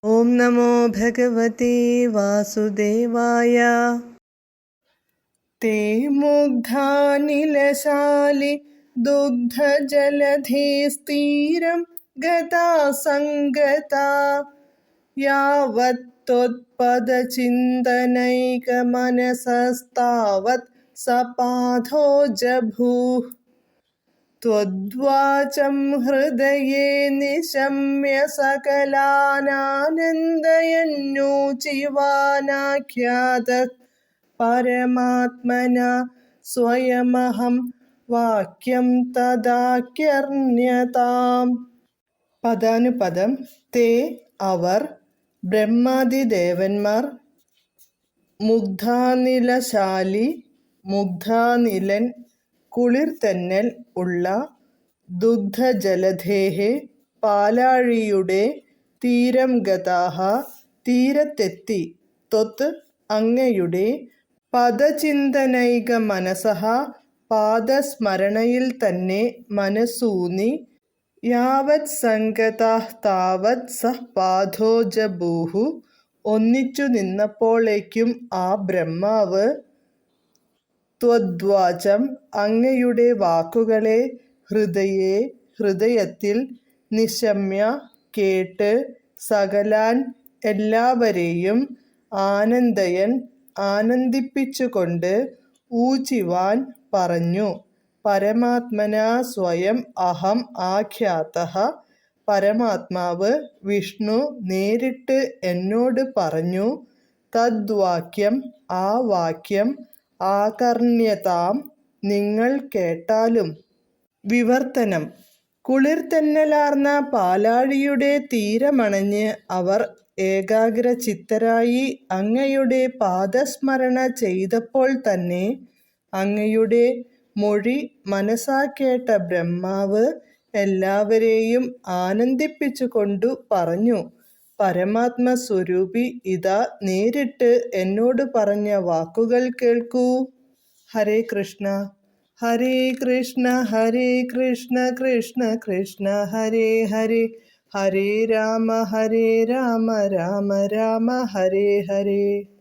ഓം നമോ ഭഗവതേ വാസുദേവായ. തേ മുഗ്ധാനിലശാലി ദുഗ്ധജലധേ സ്ഥിരം ഗതാ സംഗതാ യാവത് ത്വത്പദചിന്തനൈകമനസസ്താവത് സപാധോ ജഭൂഃ. ത്വദ്വാചം ഹൃദയേ നിശമ്യ സകലാനാനന്ദയന്നൂചിവാനാഖ്യാതഃ പരമാത്മനാ സ്വയമഹം വാക്യം തദാക്യർണ്യതാം. പദാനുപദം. തേ അവർ, ബ്രഹ്മാദിദേവന്മാർ, മുഗ്ധാനിലശാലി മുഗ്ധാനിലൻ കുളിർതെന്നൽ ഉള്ള, ദുഗ്ധജലധേഃ പാലാഴിയുടെ തീരം ഗതാഃ തീരത്തെത്തി, ത്വത് അങ്ങയുടെ, പദചിന്തനൈകമനസഃ പാദസ്മരണയിൽ തന്നെ മനസ്സൂന്നി, യാവത് സംഗതാഃ താവത് സഃ പാദോ ജഭൂഃ ഒന്നിച്ചു നിന്നപ്പോഴേക്കും ആ ബ്രഹ്മാവ്, ത്വദ്വാചം അങ്ങയുടെ വാക്കുകളെ, ഹൃദയേ ഹൃദയത്തിൽ, നിശമ്യ കേട്ട്, സകലാൻ എല്ലാവരെയും, ആനന്ദയൻ ആനന്ദിപ്പിച്ചുകൊണ്ട്, ഊചിവാൻ പറഞ്ഞു. പരമാത്മനാ സ്വയം അഹം ആഖ്യാതഃ പരമാത്മാവ് വിഷ്ണു നേരിട്ട് എന്നോട് പറഞ്ഞു. തദ്വാക്യം ആ വാക്യം, ആകർണ്യതാം നിങ്ങൾ കേട്ടാലും. വിവർത്തനം. കുളിർതെന്നലാർന്ന പാലാഴിയുടെ തീരമണഞ്ഞ് അവർ ഏകാഗ്രചിത്തരായി അങ്ങയുടെ പാദസ്മരണ ചെയ്തപ്പോൾ തന്നെ അങ്ങയുടെ മൊഴി മനസാ കേട്ട ബ്രഹ്മാവ് എല്ലാവരെയും ആനന്ദിപ്പിച്ചുകൊണ്ടു പറഞ്ഞു. പരമാത്മസ്വരൂപി ഇതാ നേരിട്ട് എന്നോട് പറഞ്ഞ വാക്കുകൾ കേൾക്കൂ. ഹരേ കൃഷ്ണ ഹരേ കൃഷ്ണ ഹരേ കൃഷ്ണ കൃഷ്ണ കൃഷ്ണ ഹരേ ഹരേ, ഹരേ രാമ രാമ രാമ ഹരേ ഹരേ.